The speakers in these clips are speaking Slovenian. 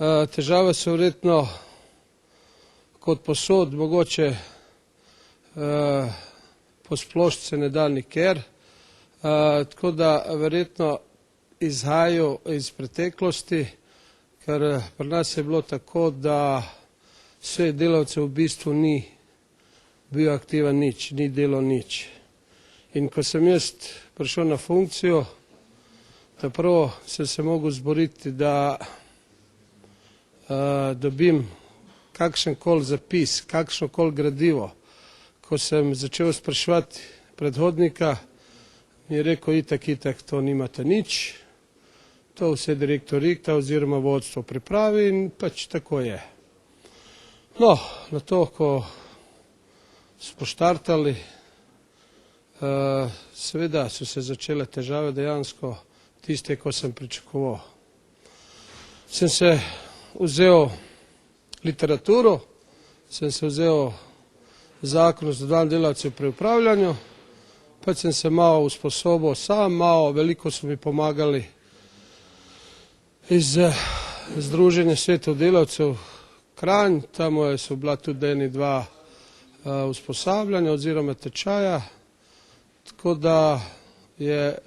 Težave so verjetno kot posod, mogoče posplošiti se ne da nikjer, tako da verjetno izhajajo iz preteklosti, ker pri nas je bilo tako, da vse delavcev v bistvu ni bil aktiven nič, ni delal nič. In ko sem jaz prišel na funkcijo, prvo sem se mogel zboriti, da dobim kakšenkoli zapis, kakšnokoli gradivo. Ko sem začel spraševati predhodnika, mi je rekel, itak, to nimate nič, to vse direktor Rikta oziroma vodstvo pripravi in pač tako je. No, na to, ko smo štartali, seveda so se začele težave dejansko tiste, ko sem pričakoval. Sem se vzel literaturo, sem se vzel zakon o sodelovanju delavcev pri upravljanju, pa sem se malo usposobil sam, veliko so mi pomagali iz Združenja svetov delavcev Kranj, tam so bila tudi eni dva usposabljanja oziroma tečaja, tako da je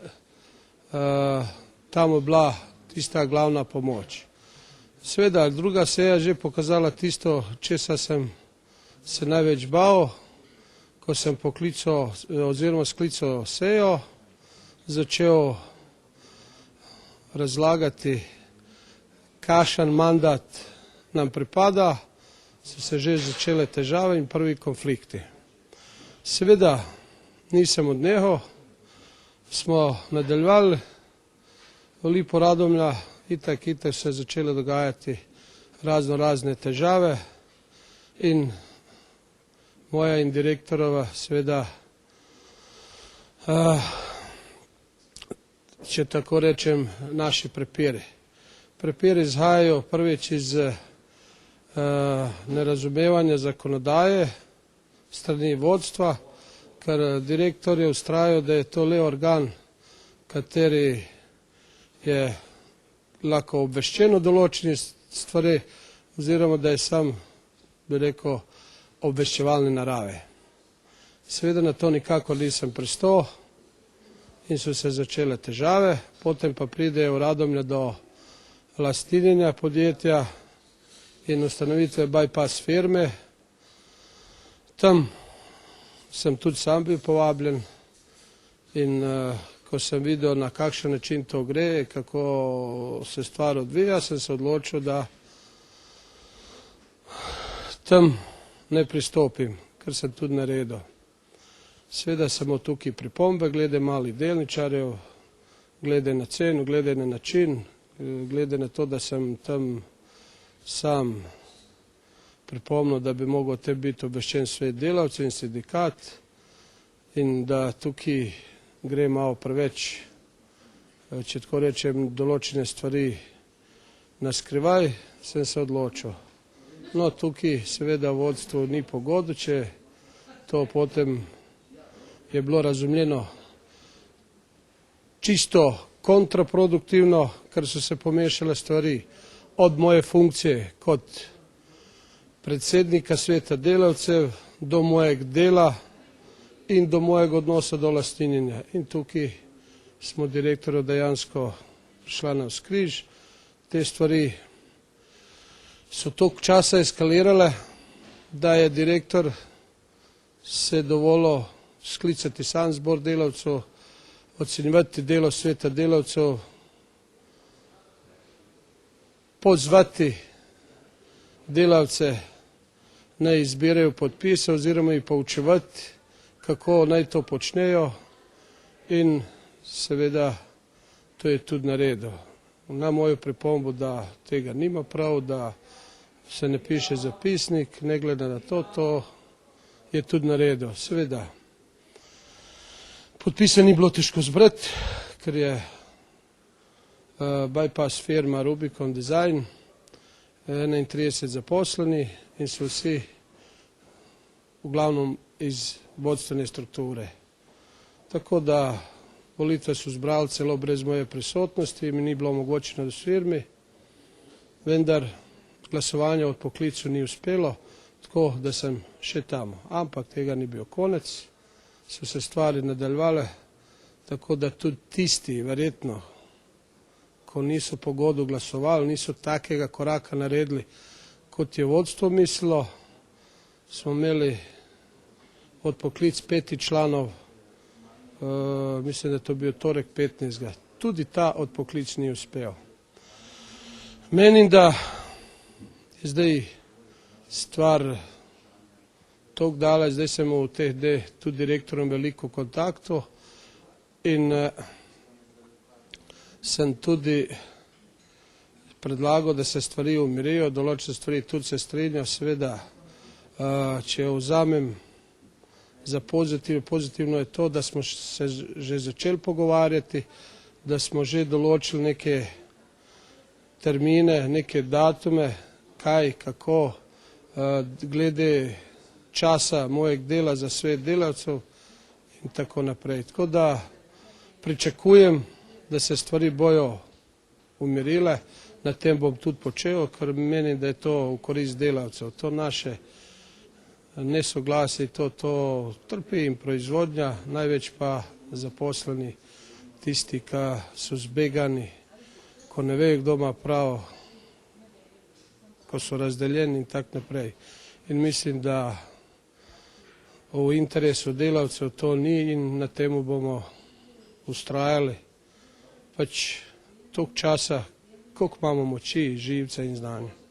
tam bila tista glavna pomoč. Seveda, druga seja že pokazala tisto, česa sem se največ bal, ko sem poklical oziroma sklical sejo, začel razlagati, kakšen mandat nam pripada, so se že začele težave in prvi konflikti. Seveda nisem odnehal, smo nadaljevali v Lipo Radomlja, itak se je začele dogajati razne težave in moja in direktorova seveda, če tako rečem, naši prepiri. Prepiri izhajajo prvič iz nerazumevanja zakonodaje strani vodstva, ker direktor je vztrajal, da je to le organ, kateri je lahko obveščen o določenih stvari oziroma da je sam, bi rekel, obveščevalne narave. Seveda na to nikakor nisem pristal in so se začele težave, potem pa pride v Radomlje do lastninjenja podjetja in ustanovitve bypass firme. Tam sem tudi sam bil povabljen in ko sem videl, na kakšen način to gre, kako se stvar odvija, sem se odločil, da tam ne pristopim, ker sem tudi naredil. Seveda samo tukaj pripombe glede malih delničarjev, glede na ceno, glede na način, glede na to, da sem tam sam pripomnil, da bi mogel te biti obveščen svet delavcev in sindikat in da tukaj gre malo preveč, če tako rečem, določene stvari na skrivaj, sem se odločil. No, tukaj seveda vodstvo ni pogodo, če to potem je bilo razumljeno čisto kontraproduktivno, ker so se pomešale stvari od moje funkcije kot predsednika sveta delavcev do mojeg dela in do mojega odnosa do lastninjenja. In tukaj smo direktorju dejansko šla navzkriž. Te stvari so toliko časa eskalirale, da je direktor se dovolil sklicati sam zbor delavcev, ocenjevati delo sveta delavcev, pozvati delavce naj izbirajo podpise oziroma jih poučevati, kako naj to počnejo in seveda to je tudi naredil. Na mojo pripombo, da tega nima prav, da se ne piše zapisnik, ne glede na to, to je tudi naredil. Seveda, podpise ni bilo težko zbrati, ker je bypass firma Rubicon Design, 31 zaposleni in so vsi v glavnem iz vodstvene strukture. Tako da volitve so zbrali celo brez moje prisotnosti, mi ni bilo omogočeno v firmi, vendar glasovanje od poklicu ni uspelo, tako da sem še tam. Ampak tega ni bil konec, so se stvari nadaljevale, tako da tudi tisti, verjetno, ko niso po godu glasovali, niso takega koraka naredili, kot je vodstvo mislilo. Smo imeli od poklic 5 članov, mislim, da to bil torek 15. Tudi ta od poklic ni uspel. Menim, da je zdaj stvar toliko daleč, zdaj sem v teh dneh tudi direktorom veliko kontaktov in sem tudi predlagal, da se stvari umirijo, določene stvari tudi se strinjam, seveda, če vzamem za pozitivno je to, da smo se že začeli pogovarjati, da smo že določili neke termine, neke datume, kaj, kako, glede časa mojeg dela za svet delavcev in tako naprej. Tako da pričakujem, da se stvari bojo umirile, na tem bom tudi počel, ker menim, da je to v korist delavcev. To naše nesoglasje, to trpi in proizvodnja, največ pa zaposleni, tisti, ki so zbegani, ko ne vejo, kdo ima prav, ko so razdeljeni in tako naprej. In mislim, da v interesu delavcev to ni in na temu bomo ustrajali pač toliko časa, koliko imamo moči, živce in znanja.